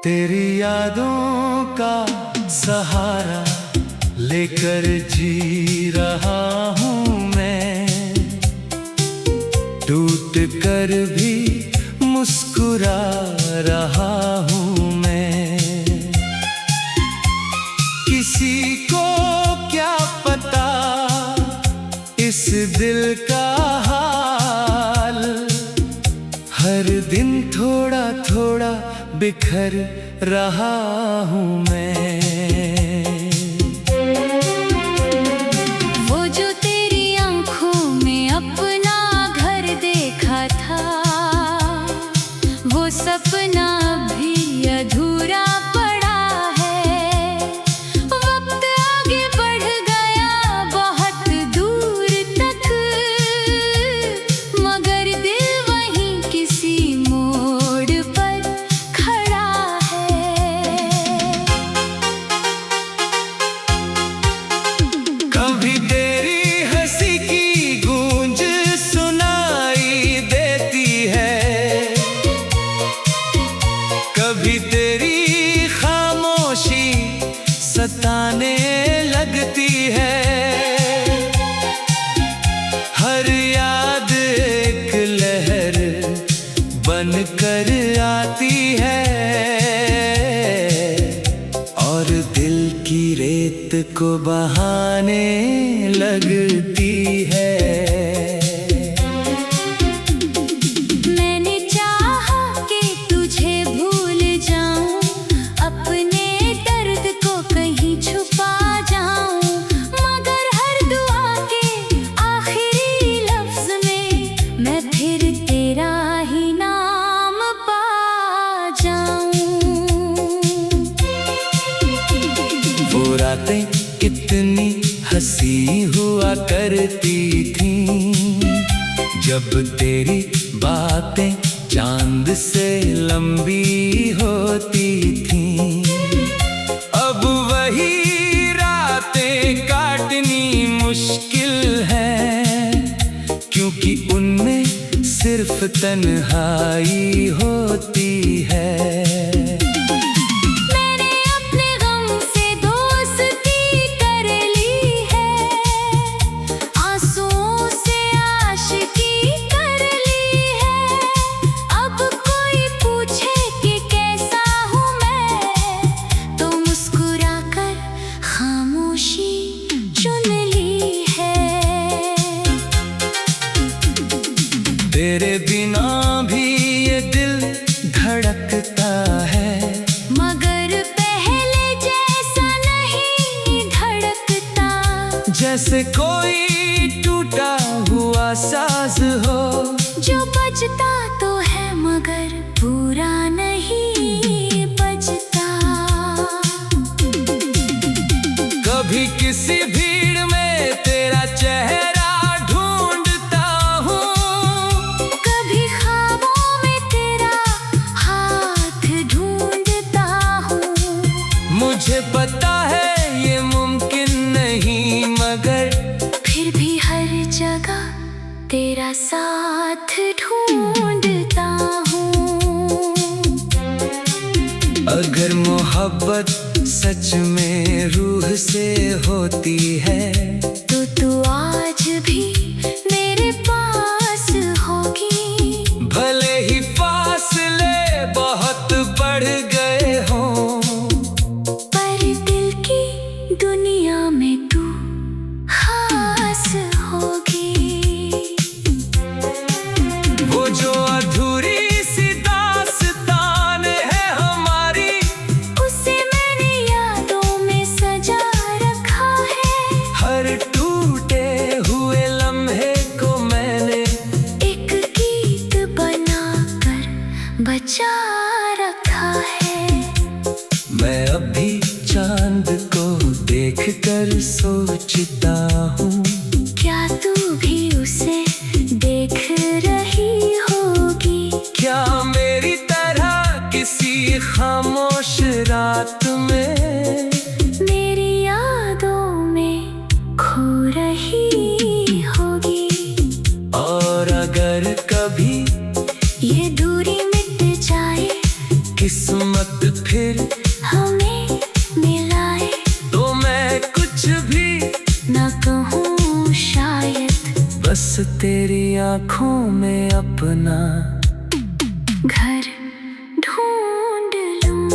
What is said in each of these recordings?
तेरी यादों का सहारा लेकर जी रहा हूँ मैं, टूट कर भी मुस्कुरा रहा हूँ मैं। किसी को क्या पता इस दिल का हाल, हर दिन थोड़ा थोड़ा बिखर रहा हूँ मैं। वो जो तेरी आंखों में अपना घर देखा था, वो सपना भी अधूरा पड़ा है। वक्त आगे बढ़ गया बहुत दूर तक, मगर दिल वहीं किसी मोड़ पर खड़ा है। कभी तेरी हंसी की गूंज सुनाई देती है, कभी तेरी खामोशी सताने लगती है। हर याद एक लहर बन कर आती है और दिल की रेत को बहाने लगती है। मैंने चाहा कि तुझे भूल जाऊं, अपने दर्द को कहीं छुपा जाऊं, मगर हर दुआ के आखिरी लफ्ज में मैं फिर तेरा ही नाम पा जाऊं। वो रातें कितनी हंसी हुआ करती थीं, जब तेरी बातें चांद से लंबी होती थीं। अब वही रातें काटनी मुश्किल है, क्योंकि उनमें सिर्फ तन्हाई होती है। मैंने अपने गम से दोस्ती कर ली है, आंसुओं से आशिकी कर ली है। अब कोई पूछे कि कैसा हूँ मैं, तो मुस्कुरा कर खामोशी चुन ली है। तेरे बिना भी ये दिल धड़कता है, मगर पहले जैसा नहीं धड़कता। जैसे कोई टूटा हुआ साज हो, जो बजता तो है मगर पूरा नहीं बजता। कभी किसी भीड़ में तेरा चेहरा ढूंढता हूँ, कभी ख्वाबों में तेरा हाथ ढूंढता हूँ। मुझे पता है ये मुमकिन नहीं, मगर फिर भी हर जगह तेरा साथ ढूंढता हूँ। अगर मोहब्बत सच में रूह से होती है, तो तू आज भी मेरे पास होगी। भले ही फासले बहुत बढ़ गए हों, पर दिल की दुनिया में तू खास होगी। वो जो अधूरी सी दास्तान है हमारी, उसे मैंने यादों में सजा रखा है। हर टूटे बस तेरी आंखों में अपना घर ढूंढ लूं।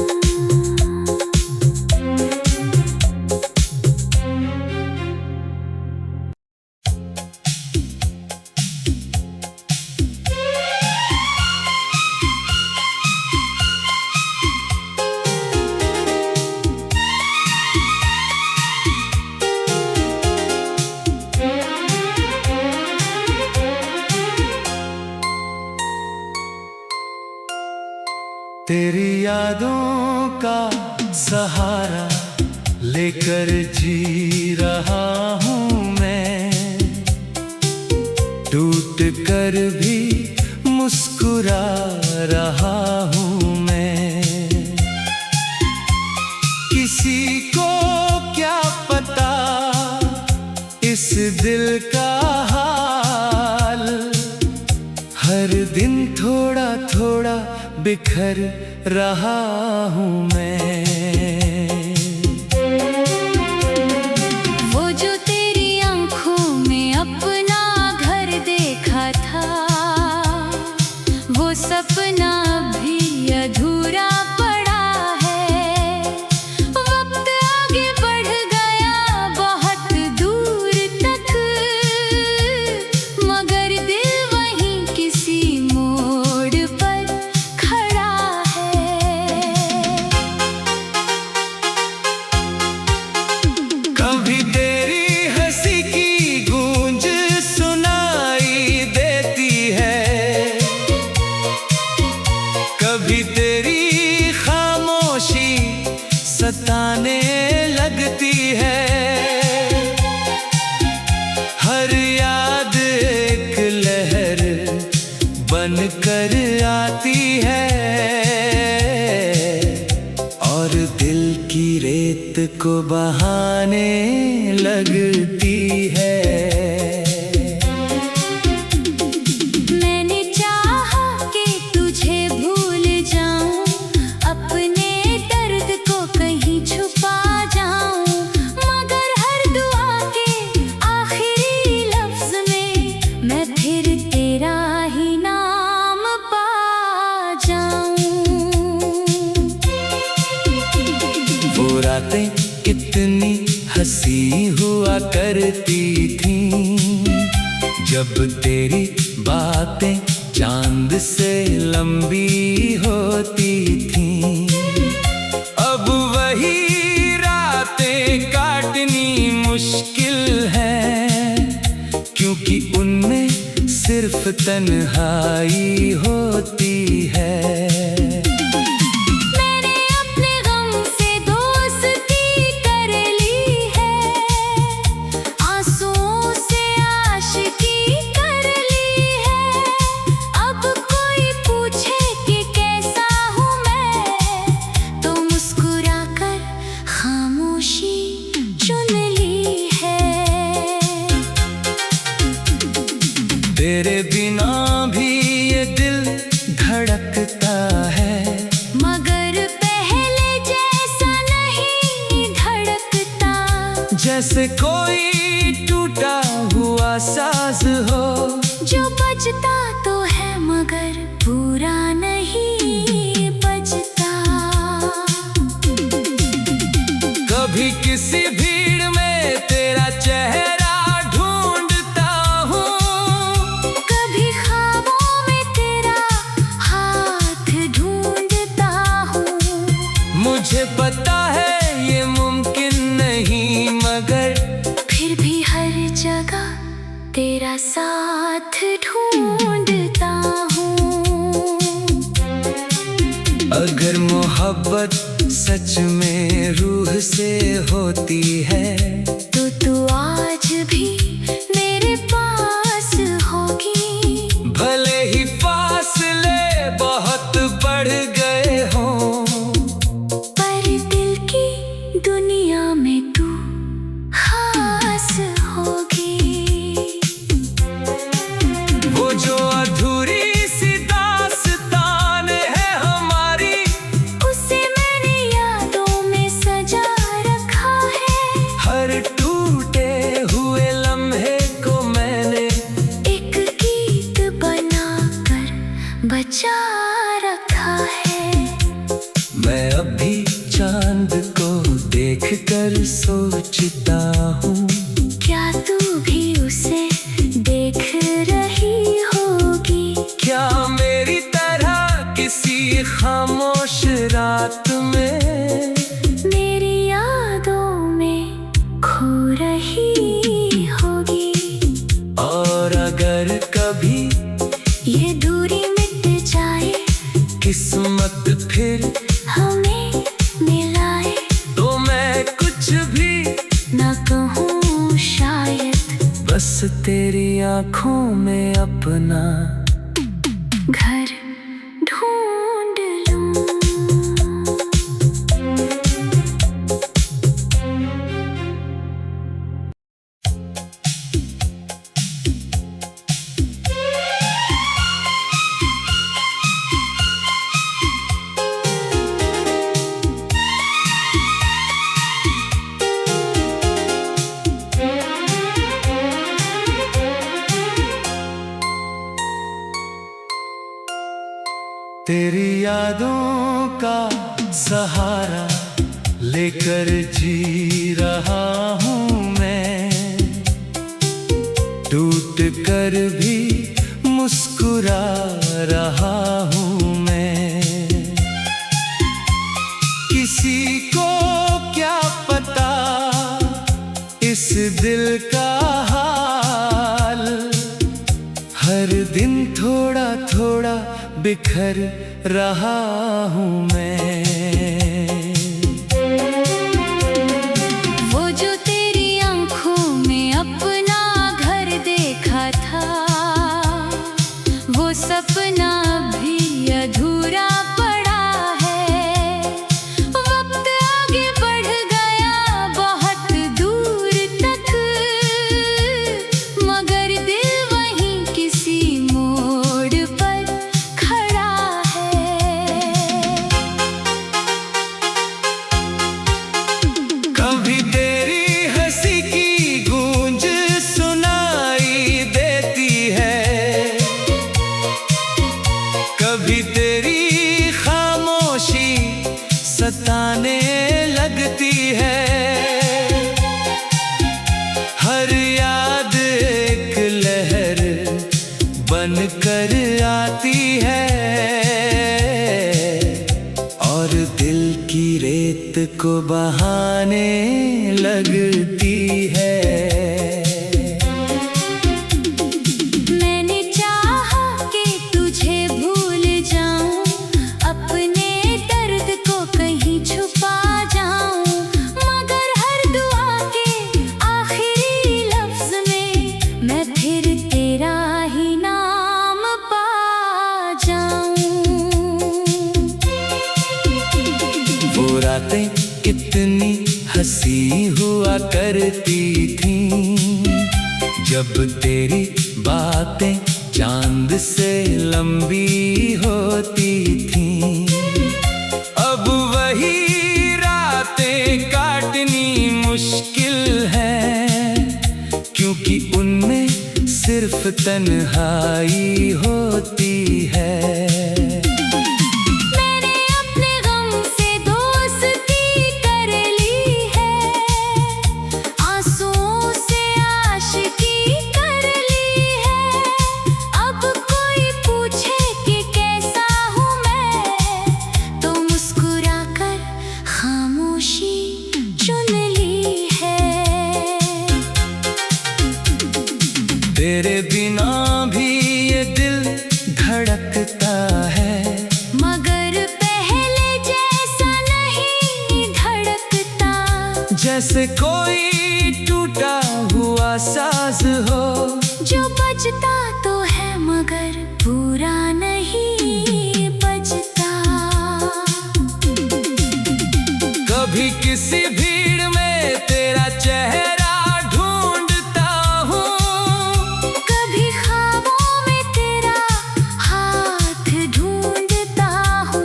तेरी यादों का सहारा लेकर जी रहा हूँ मैं, टूट कर भी मुस्कुरा रहा हूँ मैं। किसी को क्या पता इस दिल का हाल, हर दिन थोड़ा थोड़ा बिखर रहा हूँ मैं। वो जो तेरी आंखों में अपना घर देखा था, वो सपना भी अधूरा पड़ा है। वक्त आगे बढ़ गया बहुत दूर तक, मगर दिल वहीं किसी मोड़ पर खड़ा है। कभी तेरी हंसी की गूंज सुनाई देती है, कभी तेरी खामोशी सताने लगती है। हर याद एक लहर बन कर आती है और दिल की रेत को बहाने लगती है। मैंने चाहा कि तुझे भूल जाऊं, अपने दर्द को कहीं छुपा जाऊं, मगर हर दुआ के आखिरी लफ्ज में मैं फिर तेरा ही नाम पा जाऊं। वो रातें कितनी हंसी हुआ करती थीं, जब तेरी बातें चांद से लंबी होती थीं। अब वही रातें काटनी मुश्किल है, क्योंकि उनमें सिर्फ तन्हाई होती है। मैंने अपने गम से दोस्ती कर ली है, आंसुओं से आशिकी कर ली है। अब कोई पूछे कि कैसा हूँ मैं, तो मुस्कुरा कर खामोशी चुन ली है। तेरे बिना भी ये दिल धड़कता है, मगर पहले जैसा नहीं धड़कता। जैसे कोई टूटा हुआ साज हो, जो बजता तो है मगर पूरा नहीं बजता। कभी किसी भीड़ में तेरा चेहरा ढूंढता हूँ, कभी ख्वाबों में तेरा हाथ ढूंढता हूँ। मुझे पता है ये मुमकिन नहीं, मगर फिर भी हर जगह तेरा साथ ढूंढता हूँ। अगर मोहब्बत सच में रूह से होती है, तो तू आज भी मेरे पास होगी। भले ही फासले बहुत बढ़ गए हों, पर दिल की दुनिया में तू खास होगी। वो जो अधूरी सी दास्तान है हमारी, उसे मैंने यादों में सजा रखा है। हर टूटे हुए लम्हे को मैंने अगर कभी ये दूरी मिट जाए, किस्मत फिर हमें मिलाए, तो मैं कुछ भी न कहूँ शायद, बस तेरी आँखों में अपना घर ढूंढ लूं। तेरी यादों का सहारा लेकर जी रहा हूँ मैं, टूट कर भी मुस्कुरा रहा हूँ मैं। किसी को क्या पता इस दिल का हाल, हर दिन थोड़ा थोड़ा बिखर रहा हूँ मैं। वो जो तेरी आंखों में अपना घर देखा था, वो सपना भी अधूरा पड़ा है। वक्त आगे बढ़ गया बहुत दूर तक, मगर दिल वहीं किसी मोड़ पर खड़ा है। कभी तेरी हंसी की गूंज सुनाई देती है, कभी तेरी खामोशी सताने लगती है। हर याद एक लहर बन कर आती है, और दिल की रेत को बहाने लगती है। मैंने चाहा कि तुझे भूल जाऊं, अपने दर्द को कहीं छुपा जाऊं, मगर हर दुआ के आखिरी लफ्ज में मैं फिर तेरा ही नाम पा जाऊं। वो रातें कितनी हंसी हुआ करती थीं, जब तेरी बातें चांद से लंबी होती थीं। अब वही रातें काटनी मुश्किल है, क्योंकि उनमें सिर्फ तन्हाई होती है। मैंने अपने गम से दोस्ती कर ली है, आंसुओं से आशिकी कर ली है। अब कोई पूछे कि कैसा हूँ मैं, तो मुस्कुरा कर खामोशी चुन ली है। तेरे बिना भी ये दिल धड़कता है, मगर पहले जैसा नहीं धड़कता। जैसे कोई टूटा हुआ साज हो, जो बजता तो है मगर पूरा नहीं बजता। कभी किसी भीड़ में तेरा चेहरा ढूंढता हूँ, कभी ख्वाबों में तेरा हाथ ढूंढता हूँ।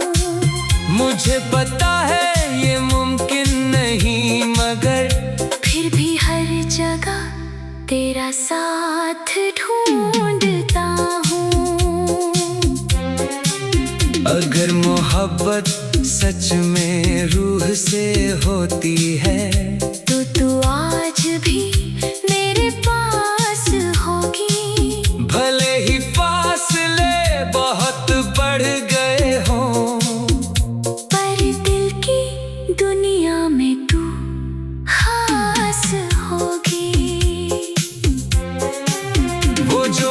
मुझे पता है ये मुमकिन नहीं, मगर फिर भी हर जगह तेरा साथ ढूंढता हूँ। अगर मोहब्बत सच में रूह से होती है, तो तू आज भी मेरे पास होगी। भले ही फासले बहुत बढ़ गए हों, पर दिल की दुनिया में तू खास होगी। वो जो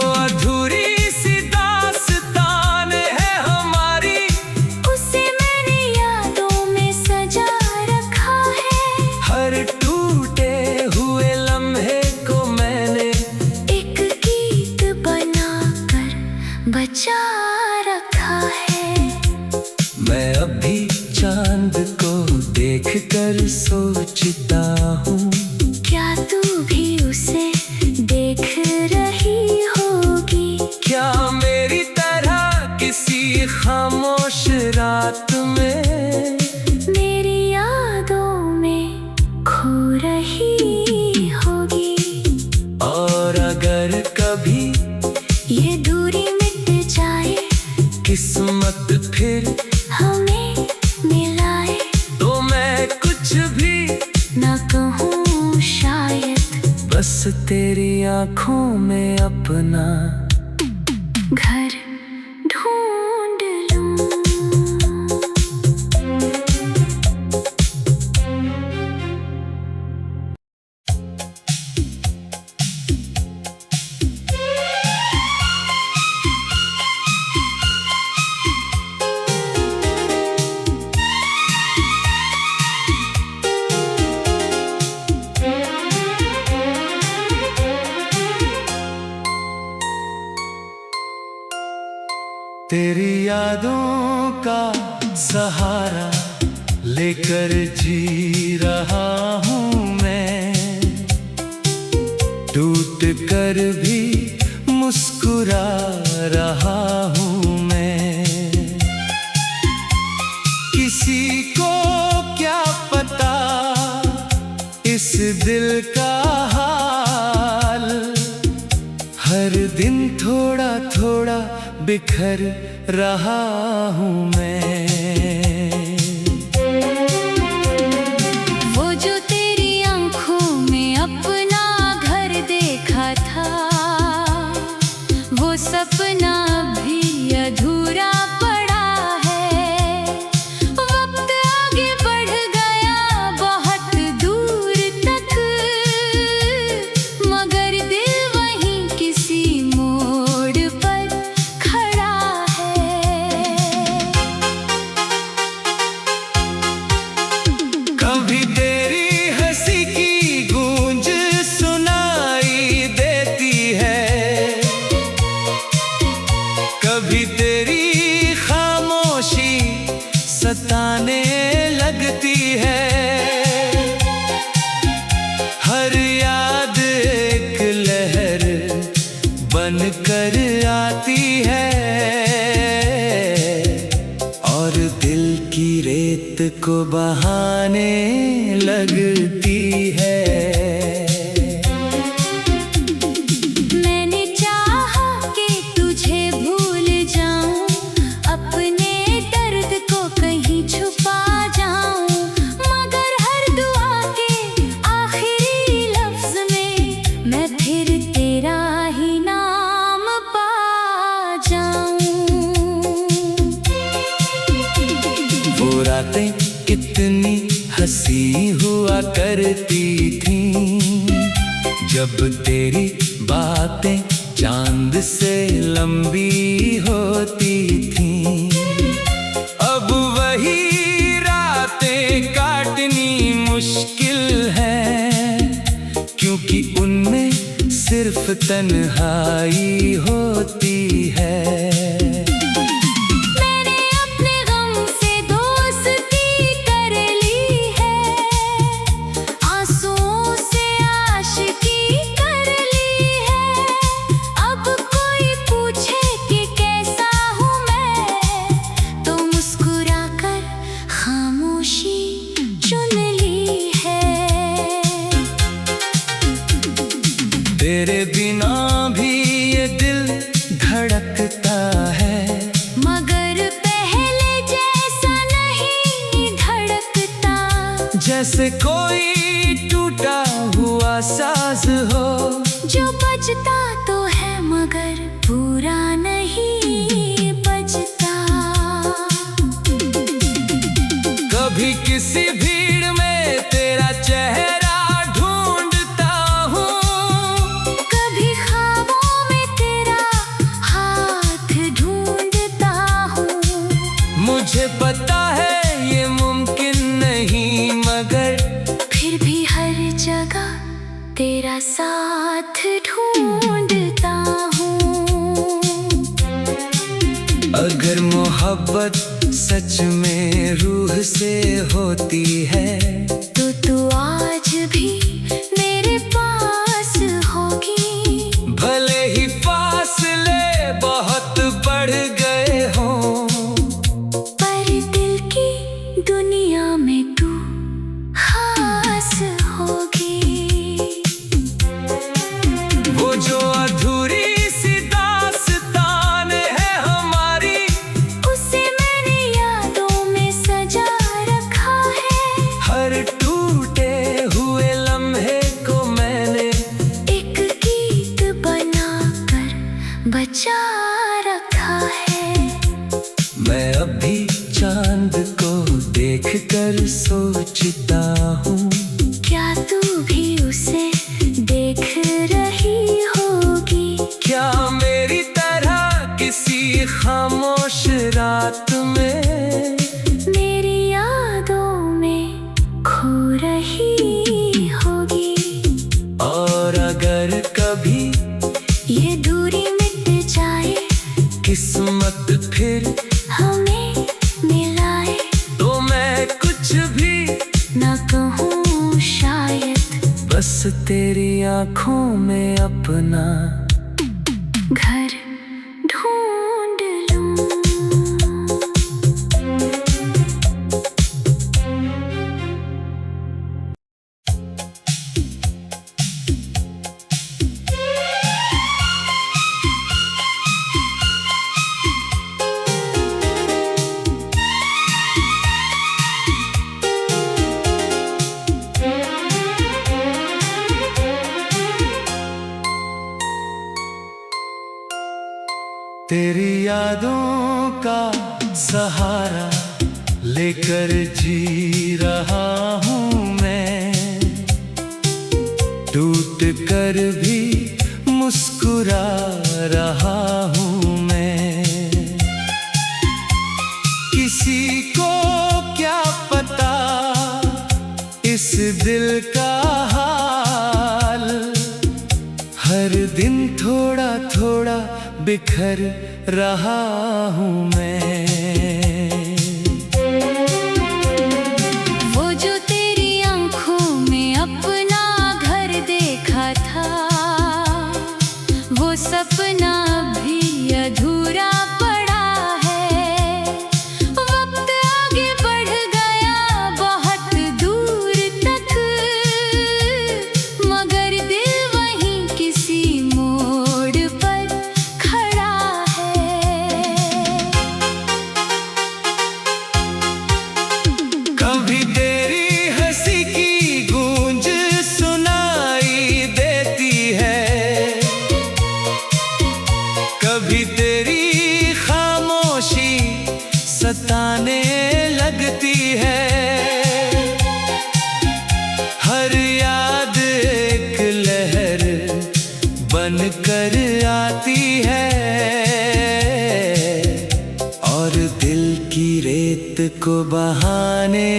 ये दूरी मिट जाए, किस्मत फिर हमें मिलाए, तो मैं कुछ भी न कहूँ शायद, बस तेरी आंखों में अपना घर ढूंढ लूं। तेरी यादों का सहारा लेकर जी रहा हूँ मैं, टूट कर भी मुस्कुरा रहा हूँ मैं। किसी को क्या पता इस दिल का हाल, हर दिन थोड़ा थोड़ा बिखर रहा हूँ मैं। वो जो तेरी आंखों में अपना घर देखा था, वो सपना भी अधूरा पड़ा है। वक्त आगे बढ़ गया बहुत दूर तक, मगर दिल वहीं किसी मोड़ पर खड़ा है। कभी तेरी हंसी की गूंज सुनाई देती है, कभी तेरी खामोशी सताने लगती है। हर याद एक लहर बन कर आती है, और दिल की रेत को बहाने लगती है। मैंने चाहा कि तुझे भूल जाऊं, अपने दर्द को कहीं छुपा जाऊं, मगर हर दुआ के आखिरी लफ्ज में मैं फिर तेरा ही नाम पा जाऊं। वो रातें कितनी हंसी हुआ करती थीं, जब तेरी बातें चांद से लंबी होती थीं। अब वही रातें काटनी मुश्किल है, क्योंकि उनमें सिर्फ तन्हाई होती है। मैंने अपने गम से दोस्ती कर ली है, आंसुओं से आशिकी कर ली है। अब कोई पूछे कि कैसा हूँ मैं, तो मुस्कुरा कर खामोशी चुन ली है। तेरे बिना भी ये दिल धड़कता है, मगर पहले जैसा नहीं धड़कता। जैसे कोई टूटा हुआ साज हो, जो बजता तो है मगर पूरा नहीं बजता। कभी किसी भीड़ में तेरा चेहरा ढूंढता हूँ, कभी ख्वाबों में तेरा हाथ ढूंढता हूँ। मुझे पता है ये मुमकिन नहीं, मगर फिर भी हर जगह तेरा साथ ढूंढता हूँ। अगर मोहब्बत सच में रूह से होती है, तो तू आज भी मेरे पास होगी। भले ही फासले बहुत बढ़ गए हों, पर दिल की दुनिया में तू खास होगी। वो जो अधूरी सी दास्तां बचा रखा है। मैं अभी चांद को देखकर सोचता हूँ, क्या तू भी उसे देख रही होगी? क्या मेरी तरह किसी खामोश रात में मेरी यादों में खो रही होगी? और अगर कभी ये दूरी मिट जाए, किस्मत फिर हमें मिलाए, तो मैं कुछ भी न कहूँ शायद, बस तेरी आँखों में अपना घर ढूंढ लूं। तेरी यादों का सहारा लेकर जी रहा हूँ मैं, टूट कर भी मुस्कुरा रहा हूँ मैं। किसी को क्या पता इस दिल का हाल, हर दिन थोड़ा थोड़ा बिखर रहा हूँ मैं। वो जो तेरी आंखों में अपना घर देखा था, वो सपना भी अधूरा पड़ा है। वक्त आगे बढ़ गया बहुत दूर तक, मगर दिल वहीं किसी मोड़ पर खड़ा है। कभी तेरी हंसी की गूंज सुनाई देती है, कभी तेरी खामोशी सताने लगती है। हर याद एक लहर बन कर आती है, और दिल की रेत को बहाने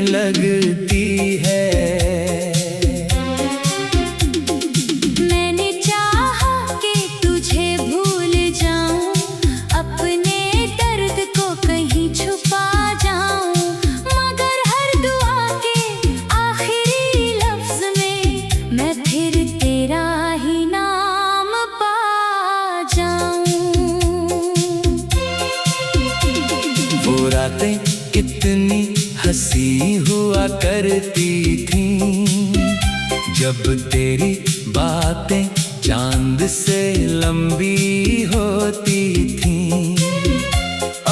लगती है। मैंने चाहा कि तुझे भूल जाऊं, अपने दर्द को कहीं छुपा जाऊं, मगर हर दुआ के आखिरी लफ्ज में मैं फिर तेरा ही नाम पा जाऊं। वो रातें कितनी हंसी हुआ करती थीं, जब तेरी बातें चांद से लंबी होती थीं।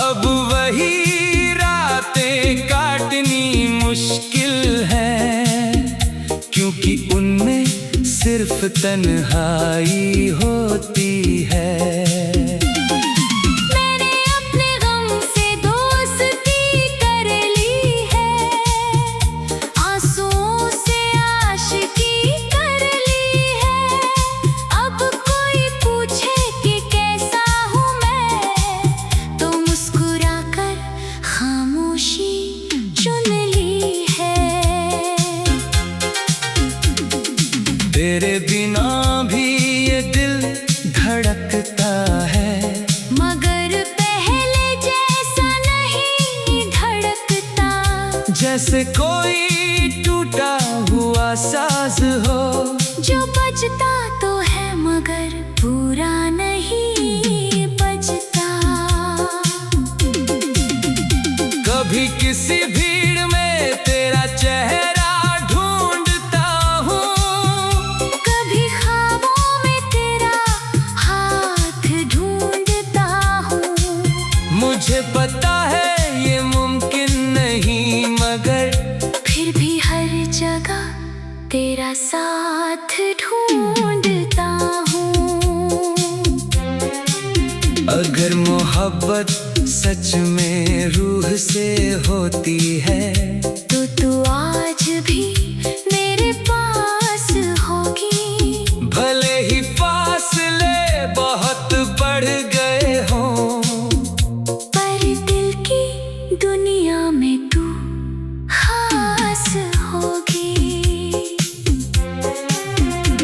अब वही रातें काटनी मुश्किल है, क्योंकि उनमें सिर्फ तन्हाई होती है। मैंने अपने गम से दोस्ती कर ली है, आंसुओं से आशिकी कर ली है। अब कोई पूछे कि कैसा हूँ मैं, तो मुस्कुरा कर खामोशी चुन ली है। तेरे बिना भी ये दिल धड़कता है, मगर पहले जैसा नहीं धड़कता। जैसे कोई टूटा हुआ साज हो, जो बजता तो है मगर पूरा नहीं बजता। कभी किसी भीड़ में तेरा चेहरा ढूंढता हूँ, कभी ख्वाबों में तेरा हाथ ढूंढता हूँ। मुझे पता है ये मुमकिन नहीं, मगर फिर भी हर जगह तेरा साथ ढूंढता हूँ। अगर मोहब्बत सच में रूह से होती है तो तू आज भी मेरे पास होगी। भले ही फासले बहुत बढ़ गए हों, पर दिल की दुनिया में तू खास होगी।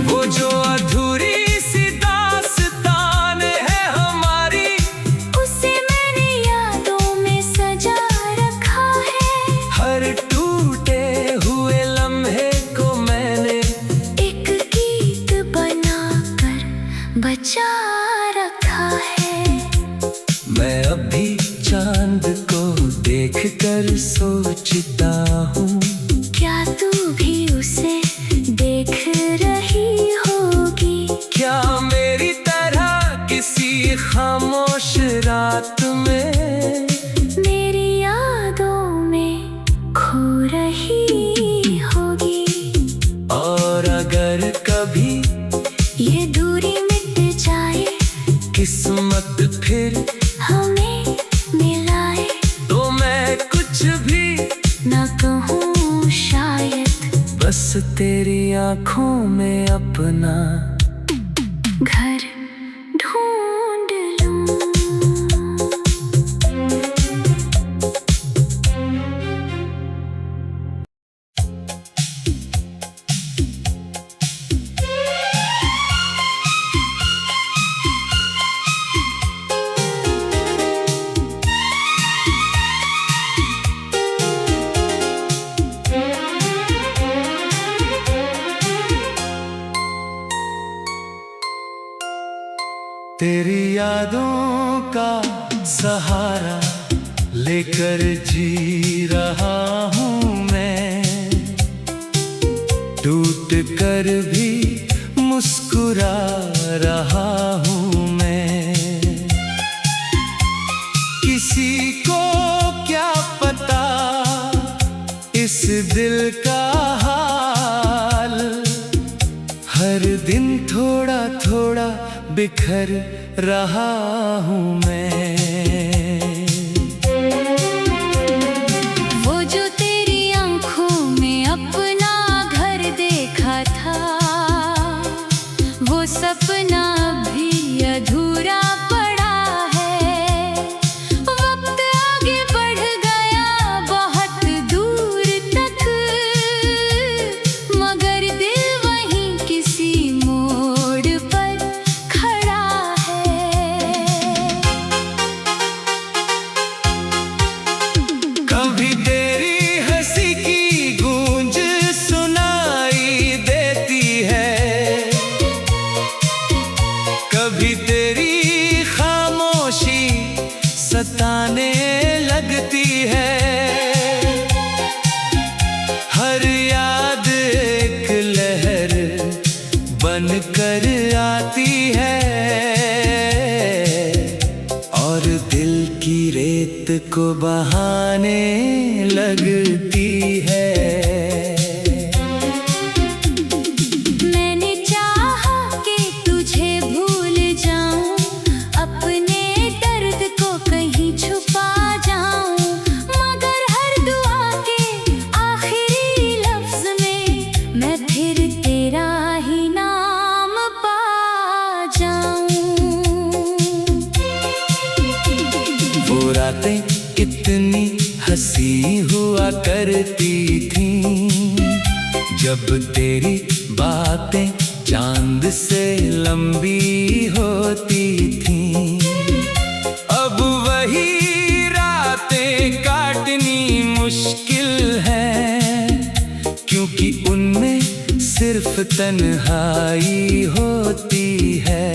वो जो अधूरी सी दास्तान है हमारी, उसे मैंने यादों में सजा रखा है। हर टूटे हुए लम्हे को मैंने एक गीत बनाकर बचा रखा है। मैं अभी चांद को देखकर सोचता हूँ, क्या तू भी उसे देख रही होगी? क्या मेरी तरह किसी खामोश रात में मेरी यादों में खो रही होगी। और अगर कभी ये दूरी मिट जाए, किस्मत फिर हमें मिलाए, तो मैं कुछ भी न कहूँ शायद, बस तेरी आँखों में अपना घर ढूंढ लूं। तेरी यादों का सहारा लेकर जी रहा हूँ मैं, टूट कर भी मुस्कुरा रहा हूँ मैं। किसी को क्या पता इस दिल का हाल, हर दिन थोड़ा थोड़ा बिखर रहा हूँ मैं। वो जो तेरी आंखों में अपना घर देखा था, वो सपना भी अधूरा पड़ा है। वक्त आगे बढ़ गया बहुत दूर तक, मगर दिल वहीं किसी मोड़ पर खड़ा है। कभी तेरी हंसी की गूंज सुनाई देती है, कभी तेरी खामोशी सताने लगती है। हर याद एक लहर बन कर आती है, और दिल की रेत को बहाने लगती है। मैंने चाहा कि तुझे भूल जाऊं, अपने दर्द को कहीं छुपा जाऊं, मगर हर दुआ के आखिरी लफ्ज में मैं फिर तेरा ही नाम पा जाऊं। वो रातें कितनी हंसी हुआ करती थीं, जब तेरी बातें चांद से लंबी होती थीं। अब वही रातें काटनी मुश्किल है, क्योंकि उनमें सिर्फ तन्हाई होती है।